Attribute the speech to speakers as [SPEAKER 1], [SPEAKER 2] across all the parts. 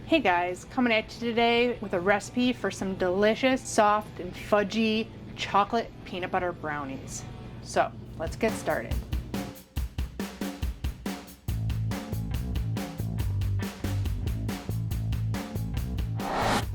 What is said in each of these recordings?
[SPEAKER 1] Hey guys, coming at you today with a recipe for some delicious, soft, and fudgy chocolate peanut butter brownies. So, let's get started.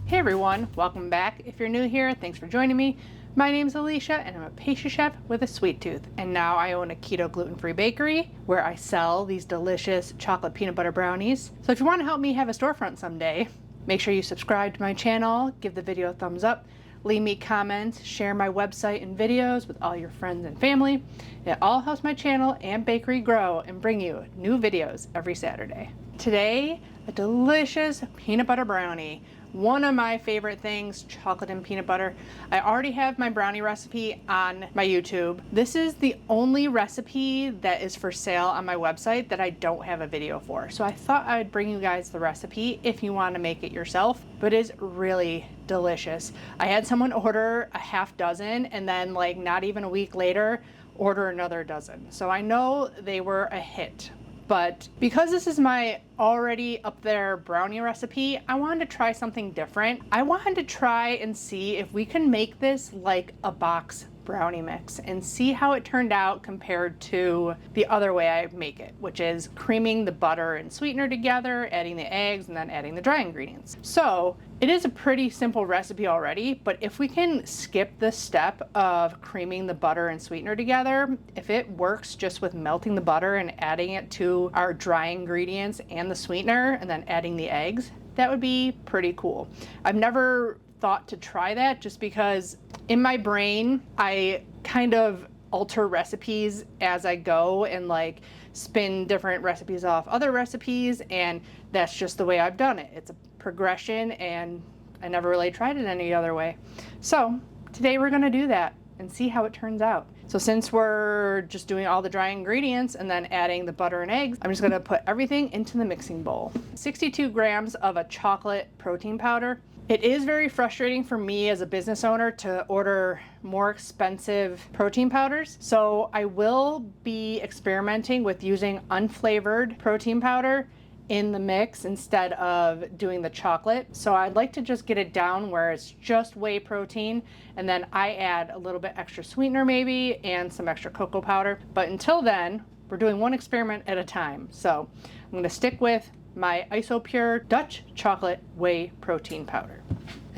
[SPEAKER 1] Hey everyone, welcome back. If you're new here, thanks for joining me. My name's Alycia and I'm a pastry chef with a sweet tooth, and now I own a keto gluten-free bakery where I sell these delicious chocolate peanut butter brownies. So if you want to help me have a storefront someday, make sure you subscribe to my channel, give the video a thumbs up, leave me comments, share my website and videos with all your friends and family. It all helps my channel and bakery grow and bring you new videos every Saturday. Today, a delicious peanut butter brownie. One of my favorite things, chocolate and peanut butter. I already have my brownie recipe on my YouTube. This is the only recipe that is for sale on my website that I don't have a video for. So I thought I'd bring you guys the recipe if you want to make it yourself, but it's really delicious. I had someone order a half dozen and then like not even a week later, order another dozen. So I know they were a hit. But because this is my already up there brownie recipe, I wanted to try something different. I wanted to try and see if we can make this like a box brownie mix and see how it turned out compared to the other way I make it, which is creaming the butter and sweetener together, adding the eggs, and then adding the dry ingredients. So it is a pretty simple recipe already, but if we can skip the step of creaming the butter and sweetener together, if it works just with melting the butter and adding it to our dry ingredients and the sweetener and then adding the eggs, that would be pretty cool. I've never thought to try that just because in my brain, I kind of alter recipes as I go and like spin different recipes off other recipes, and that's just the way I've done it. It's a progression and I never really tried it any other way. So today we're gonna do that and see how it turns out. So since we're just doing all the dry ingredients and then adding the butter and eggs, I'm just gonna put everything into the mixing bowl. 62 grams of a chocolate protein powder. It is very frustrating for me as a business owner to order more expensive protein powders. So I will be experimenting with using unflavored protein powder in the mix instead of doing the chocolate. So I'd like to just get it down where it's just whey protein, and then I add a little bit extra sweetener maybe and some extra cocoa powder. But until then, we're doing one experiment at a time. So I'm gonna stick with my Isopure Dutch chocolate whey protein powder.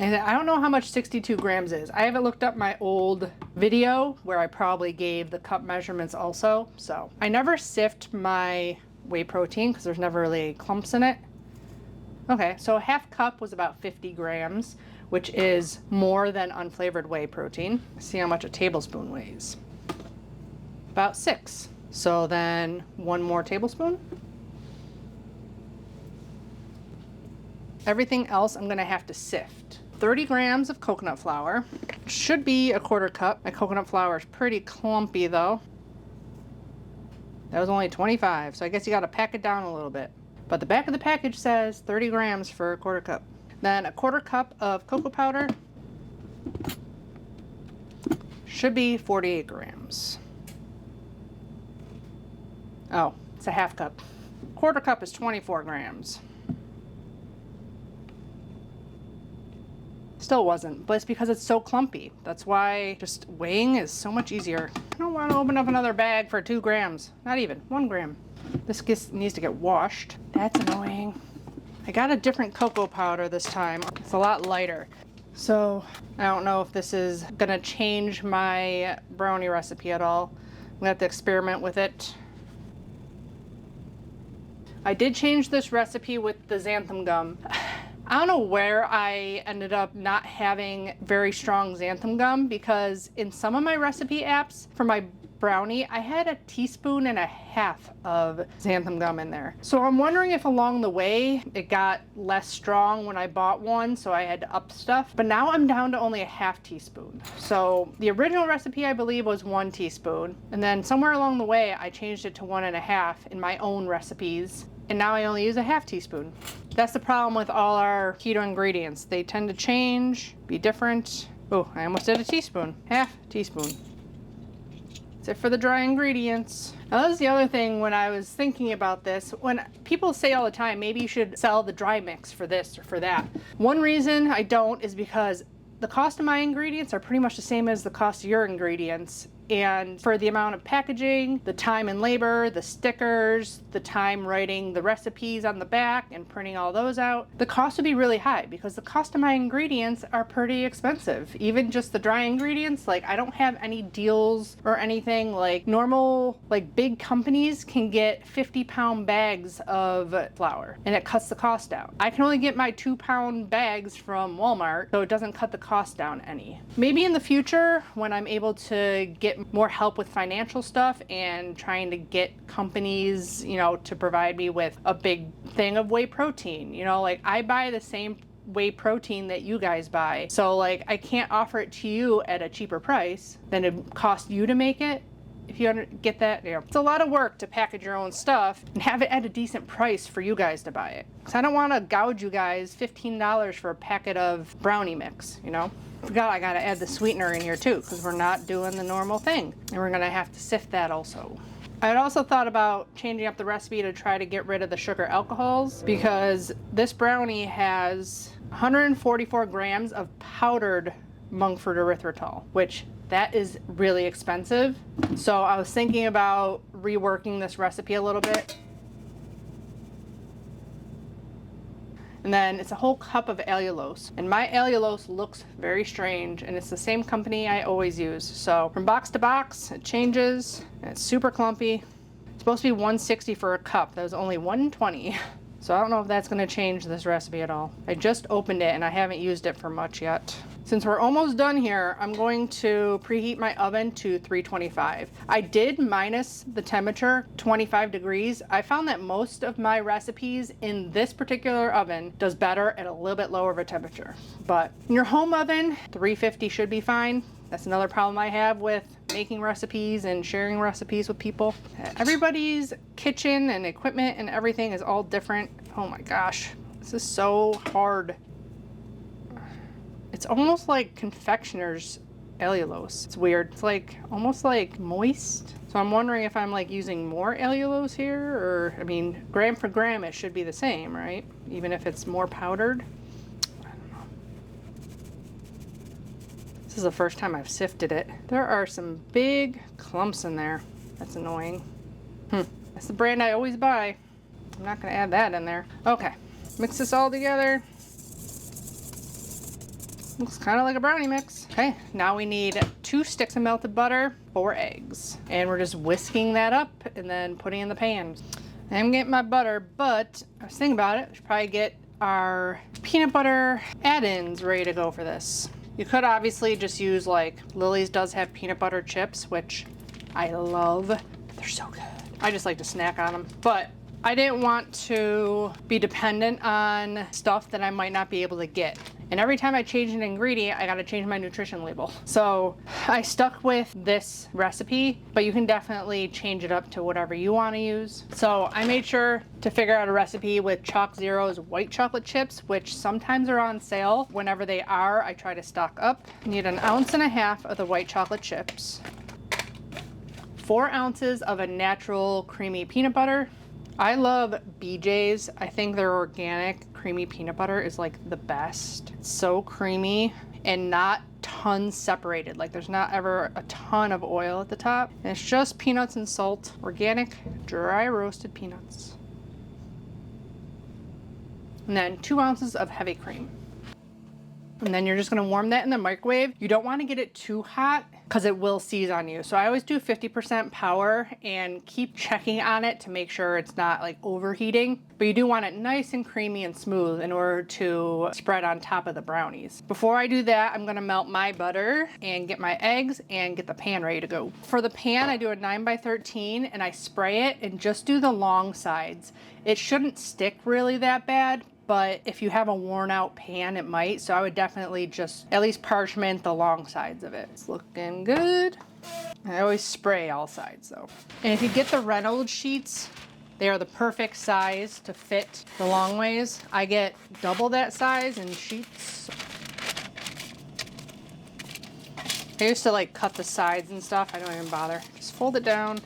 [SPEAKER 1] And I don't know how much 62 grams is. I haven't looked up my old video where I probably gave the cup measurements also. So I never sift my whey protein because there's never really clumps in it. Okay, so a half cup was about 50 grams, which is more than unflavored whey protein. Let's see how much a tablespoon weighs. About 6. So then one more tablespoon. Everything else I'm gonna have to sift. 30 grams of coconut flour. Should be a quarter cup. My coconut flour is pretty clumpy though. That was only 25, so I guess you gotta pack it down a little bit. But the back of the package says 30 grams for a quarter cup. Then a quarter cup of cocoa powder. Should be 48 grams. Oh, it's a half cup. Quarter cup is 24 grams. Still wasn't, but it's because it's so clumpy. That's why just weighing is so much easier. I don't want to open up another bag for 2 grams. Not even 1 gram. This needs to get washed. That's annoying. I got a different cocoa powder this time. It's a lot lighter. So I don't know if this is gonna change my brownie recipe at all. I'm gonna have to experiment with it. I did change this recipe with the xanthan gum. I don't know where I ended up not having very strong xanthan gum, because in some of my recipe apps for my brownie, I had 1.5 teaspoons of xanthan gum in there. So I'm wondering if along the way it got less strong when I bought one, so I had to up stuff. But now I'm down to only 1/2 teaspoon. So the original recipe I believe was 1 teaspoon. And then somewhere along the way I changed it to 1.5 in my own recipes. And now I only use 1/2 teaspoon. That's the problem with all our keto ingredients. They tend to change, be different. Oh, I almost did 1 teaspoon. 1/2 teaspoon. That's it for the dry ingredients. Now that was the other thing when I was thinking about this. When people say all the time, maybe you should sell the dry mix for this or for that. One reason I don't is because the cost of my ingredients are pretty much the same as the cost of your ingredients. And for the amount of packaging, the time and labor, the stickers, the time writing the recipes on the back and printing all those out, the cost would be really high because the cost of my ingredients are pretty expensive. Even just the dry ingredients, like I don't have any deals or anything. Like normal, like big companies can get 50-pound bags of flour and it cuts the cost down. I can only get my 2-pound bags from Walmart, so it doesn't cut the cost down any. Maybe in the future when I'm able to get more help with financial stuff and trying to get companies, you know, to provide me with a big thing of whey protein. You know, like I buy the same whey protein that you guys buy. So like I can't offer it to you at a cheaper price than it costs you to make it. If you get that, you know, it's a lot of work to package your own stuff and have it at a decent price for you guys to buy it. Because I don't want to gouge you guys $15 for a packet of brownie mix, you know? Forgot I gotta add the sweetener in here too, because we're not doing the normal thing. And we're gonna have to sift that also. I had also thought about changing up the recipe to try to get rid of the sugar alcohols because this brownie has 144 grams of powdered monkfruit erythritol, which that is really expensive. So I was thinking about reworking this recipe a little bit. And then it's a whole cup of allulose. And my allulose looks very strange, and it's the same company I always use. So from box to box, it changes, and it's super clumpy. It's supposed to be 160 for a cup. That was only 120. So I don't know if that's gonna change this recipe at all. I just opened it and I haven't used it for much yet. Since we're almost done here, I'm going to preheat my oven to 325. I did minus the temperature 25 degrees. I found that most of my recipes in this particular oven does better at a little bit lower of a temperature. But in your home oven, 350 should be fine. That's another problem I have with making recipes and sharing recipes with people. Everybody's kitchen and equipment and everything is all different. Oh my gosh, this is so hard. It's almost like confectioner's allulose. It's weird. It's like almost like moist. So I'm wondering if I'm like using more allulose here, or I mean, gram for gram, it should be the same, right? Even if it's more powdered. I don't know. This is the first time I've sifted it. There are some big clumps in there. That's annoying. That's the brand I always buy. I'm not gonna add that in there. Okay, mix this all together. Looks kind of like a brownie mix. Okay, now we need 2 sticks of melted butter, 4 eggs. And we're just whisking that up and then putting in the pan. I'm getting my butter, but I was thinking about it. We should probably get our peanut butter add-ins ready to go for this. You could obviously just use like, Lily's does have peanut butter chips, which I love. They're so good. I just like to snack on them. But I didn't want to be dependent on stuff that I might not be able to get. And every time I change an ingredient, I gotta change my nutrition label. So I stuck with this recipe, but you can definitely change it up to whatever you wanna use. So I made sure to figure out a recipe with Chalk Zero's white chocolate chips, which sometimes are on sale. Whenever they are, I try to stock up. You need 1.5 ounces of the white chocolate chips, 4 ounces of a natural creamy peanut butter. I love BJ's. I think their organic creamy peanut butter is like the best. It's so creamy and not tons separated. Like there's not ever a ton of oil at the top. And it's just peanuts and salt. Organic, dry roasted peanuts. And then 2 ounces of heavy cream. And then you're just gonna warm that in the microwave. You don't wanna get it too hot because it will seize on you. So I always do 50% power and keep checking on it to make sure it's not like overheating. But you do want it nice and creamy and smooth in order to spread on top of the brownies. Before I do that, I'm gonna melt my butter and get my eggs and get the pan ready to go. For the pan, I do a 9x13 and I spray it and just do the long sides. It shouldn't stick really that bad, but if you have a worn out pan, it might. So I would definitely just at least parchment the long sides of it. It's looking good. I always spray all sides though. And if you get the Reynolds sheets, they are the perfect size to fit the long ways. I get double that size in sheets. I used to like cut the sides and stuff. I don't even bother. Just fold it down.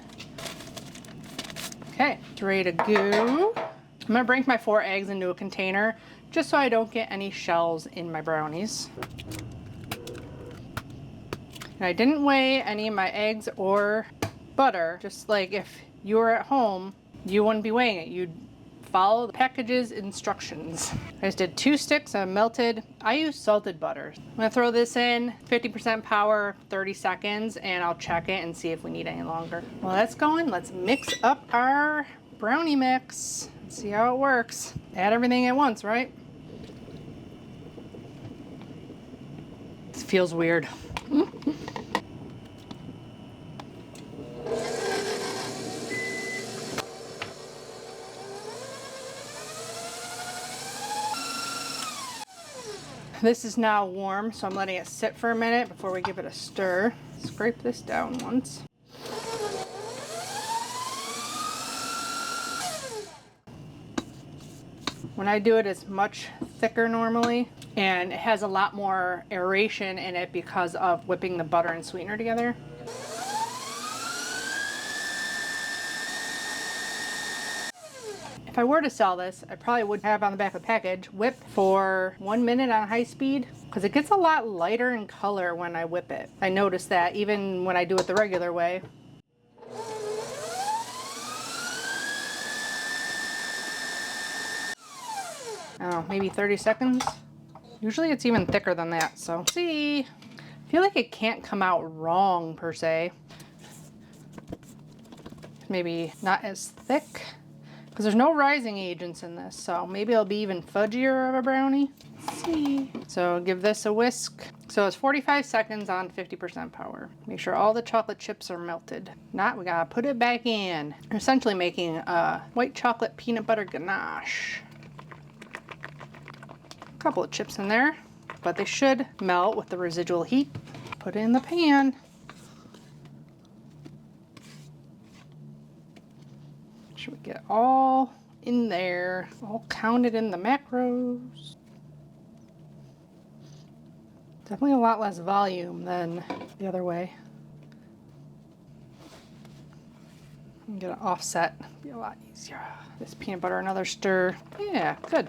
[SPEAKER 1] Okay, it's ready to go. I'm gonna break my 4 eggs into a container just so I don't get any shells in my brownies. And I didn't weigh any of my eggs or butter. Just like if you were at home, you wouldn't be weighing it. You'd follow the package's instructions. I just did 2 sticks of melted, I use salted butter. I'm gonna throw this in, 50% power, 30 seconds, and I'll check it and see if we need any longer. Well, that's going. Let's mix up our brownie mix. Let's see how it works. Add everything at once, right? This feels weird. This is now warm, so I'm letting it sit for a minute before we give it a stir. Scrape this down once. When I do it, it's much thicker normally, and it has a lot more aeration in it because of whipping the butter and sweetener together. If I were to sell this, I probably would have on the back of the package, whip for 1 minute on high speed, because it gets a lot lighter in color when I whip it. I noticed that even when I do it the regular way. I don't know, maybe 30 seconds. Usually it's even thicker than that, so see. I feel like it can't come out wrong per se. Maybe not as thick, because there's no rising agents in this, so maybe it'll be even fudgier of a brownie. Let's see. So give this a whisk. So it's 45 seconds on 50% power. Make sure all the chocolate chips are melted. Not, we gotta put it back in. We're essentially making a white chocolate peanut butter ganache. A couple of chips in there, but they should melt with the residual heat. Put it in the pan. Should we get all in there, all counted in the macros? Definitely a lot less volume than the other way. I'm gonna offset, be a lot easier. This peanut butter, another stir. Yeah, good.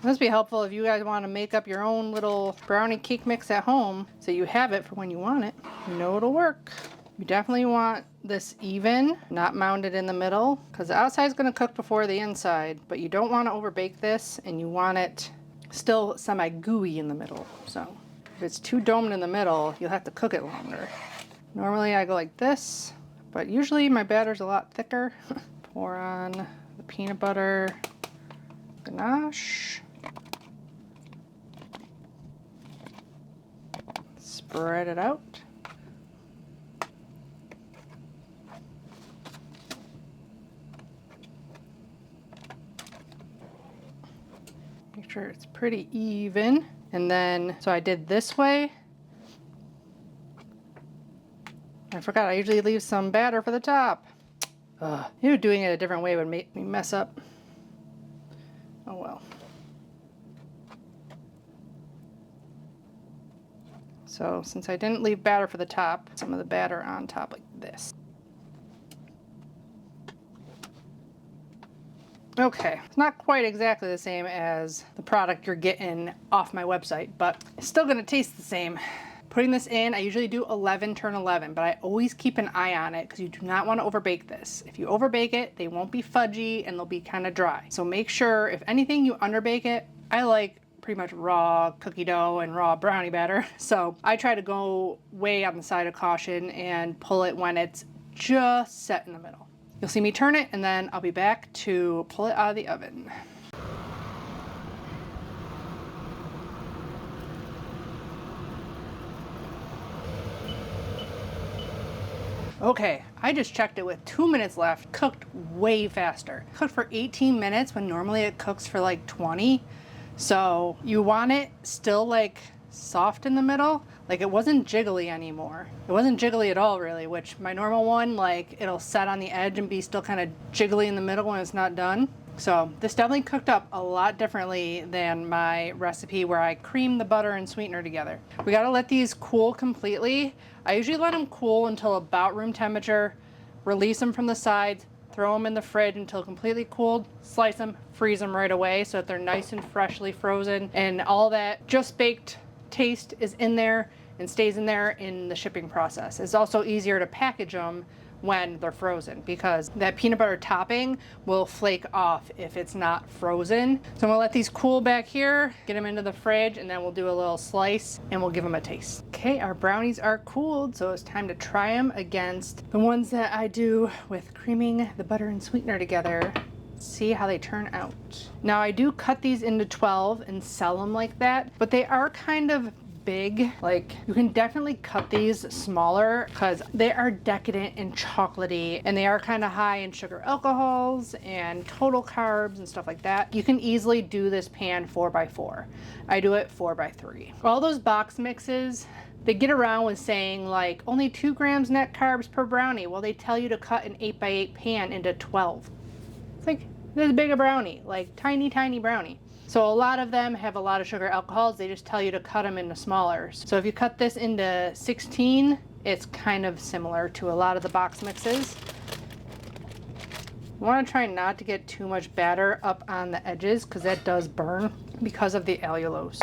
[SPEAKER 1] This would be helpful if you guys want to make up your own little brownie cake mix at home so you have it for when you want it. You know it'll work. You definitely want this even, not mounded in the middle, because the outside is going to cook before the inside, but you don't want to overbake this, and you want it still semi-gooey in the middle. So if it's too domed in the middle, you'll have to cook it longer. Normally I go like this, but usually my batter's a lot thicker. Pour on the peanut butter ganache. Spread it out. Make sure it's pretty even. And then, so I did this way. I forgot, I usually leave some batter for the top. Maybe doing it a different way would make me mess up. Oh well. So since I didn't leave batter for the top, some of the batter on top like this. Okay, it's not quite exactly the same as the product you're getting off my website, but it's still gonna taste the same. Putting this in, I usually do 11, turn 11, but I always keep an eye on it because you do not want to overbake this. If you overbake it, they won't be fudgy and they'll be kind of dry. So make sure, if anything, you underbake it. I like pretty much raw cookie dough and raw brownie batter. So I try to go way on the side of caution and pull it when it's just set in the middle. You'll see me turn it and then I'll be back to pull it out of the oven. Okay, I just checked it with 2 minutes left, cooked way faster. Cooked for 18 minutes when normally it cooks for like 20. So you want it still like soft in the middle. Like it wasn't jiggly anymore. It wasn't jiggly at all really, which my normal one, like it'll set on the edge and be still kind of jiggly in the middle when it's not done. So this definitely cooked up a lot differently than my recipe where I cream the butter and sweetener together. We gotta let these cool completely. I usually let them cool until about room temperature, release them from the sides, throw them in the fridge until completely cooled, slice them, freeze them right away so that they're nice and freshly frozen, and all that just baked taste is in there and stays in there in the shipping process. It's also easier to package them when they're frozen because that peanut butter topping will flake off if it's not frozen. So I'm gonna let these cool back here, get them into the fridge, and then we'll do a little slice and we'll give them a taste. Okay, our brownies are cooled, so it's time to try them against the ones that I do with creaming the butter and sweetener together. See how they turn out. Now I do cut these into 12 and sell them like that, but they are kind of big. Like, you can definitely cut these smaller because they are decadent and chocolatey, and they are kind of high in sugar alcohols and total carbs and stuff like that. You can easily do this pan 4x4. I do it 4x3. All those box mixes, they get around with saying like only 2 grams net carbs per brownie. Well, they tell you to cut an 8x8 pan into 12. It's like this big a brownie, like tiny brownie. So a lot of them have a lot of sugar alcohols. They just tell you to cut them into smaller. So if you cut this into 16, it's kind of similar to a lot of the box mixes. You want to try not to get too much batter up on the edges because that does burn because of the allulose.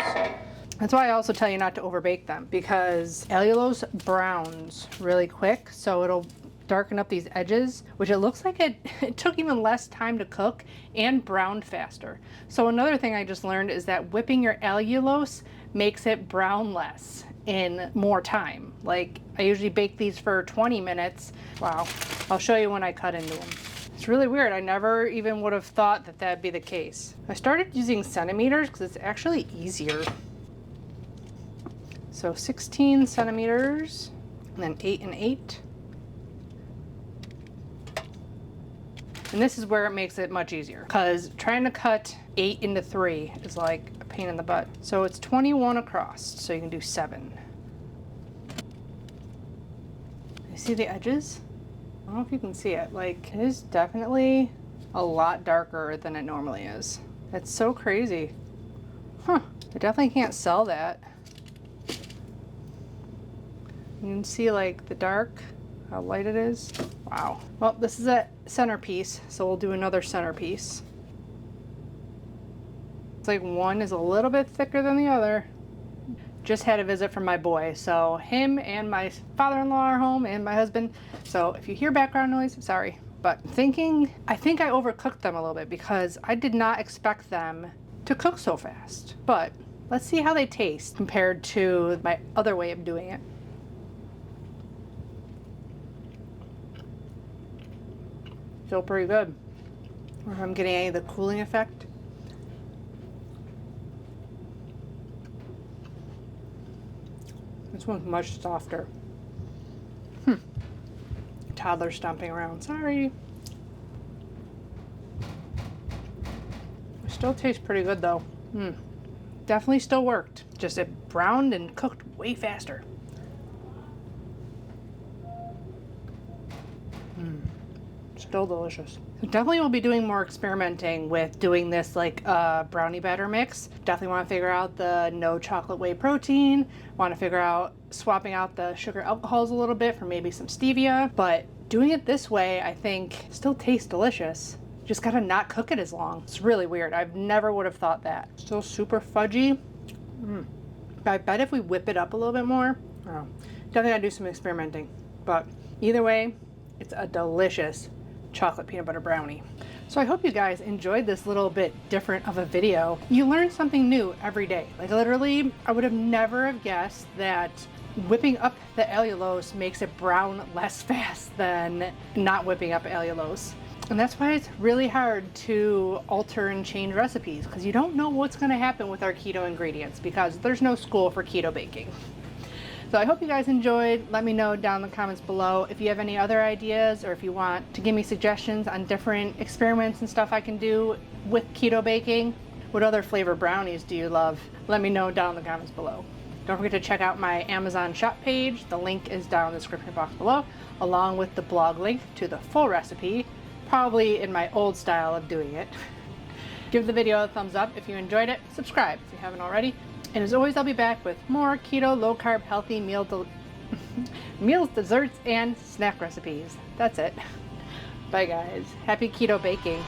[SPEAKER 1] That's why I also tell you not to overbake them, because allulose browns really quick, so it'll darken up these edges, which it looks like it took even less time to cook and browned faster. So another thing I just learned is that whipping your allulose makes it brown less in more time. Like, I usually bake these for 20 minutes. Wow, I'll show you when I cut into them. It's really weird. I never even would have thought that that'd be the case. I started using centimeters because it's actually easier. So 16 centimeters, and then 8 and 8. And this is where it makes it much easier, because trying to cut 8 into 3 is like a pain in the butt. So it's 21 across, so you can do 7. You see the edges? I don't know if you can see it. Like, it is definitely a lot darker than it normally is. That's so crazy. Huh, I definitely can't sell that. You can see like the dark, how light it is. Wow. Well, this is a centerpiece, so we'll do another centerpiece. It's like one is a little bit thicker than the other. Just had a visit from my boy, so him and my father-in-law are home, and my husband. So if you hear background noise, sorry. But I think I overcooked them a little bit because I did not expect them to cook so fast. But let's see how they taste compared to my other way of doing it. Still pretty good. Or if I'm getting any of the cooling effect. This one's much softer. Toddler stomping around. Sorry. It still tastes pretty good though. Definitely still worked. Just it browned and cooked way faster. Still delicious. So definitely will be doing more experimenting with doing this like brownie batter mix. Definitely want to figure out the no chocolate whey protein. Want to figure out swapping out the sugar alcohols a little bit for maybe some stevia. But doing it this way, I think still tastes delicious. Just gotta not cook it as long. It's really weird. I've never would have thought that. Still super fudgy. I bet if we whip it up a little bit more, definitely gotta do some experimenting. But either way, it's a delicious chocolate peanut butter brownie. So I hope you guys enjoyed this little bit different of a video. You learn something new every day. Like literally, I would have never have guessed that whipping up the allulose makes it brown less fast than not whipping up allulose. And that's why it's really hard to alter and change recipes, because you don't know what's going to happen with our keto ingredients, because there's no school for keto baking. So I hope you guys enjoyed. Let me know down in the comments below if you have any other ideas, or if you want to give me suggestions on different experiments and stuff I can do with keto baking. What other flavor brownies do you love? Let me know down in the comments below. Don't forget to check out my Amazon shop page. The link is down in the description box below, along with the blog link to the full recipe, probably in my old style of doing it. Give the video a thumbs up if you enjoyed it. Subscribe if you haven't already. And as always, I'll be back with more keto, low-carb, healthy meals, desserts, and snack recipes. That's it. Bye, guys. Happy keto baking.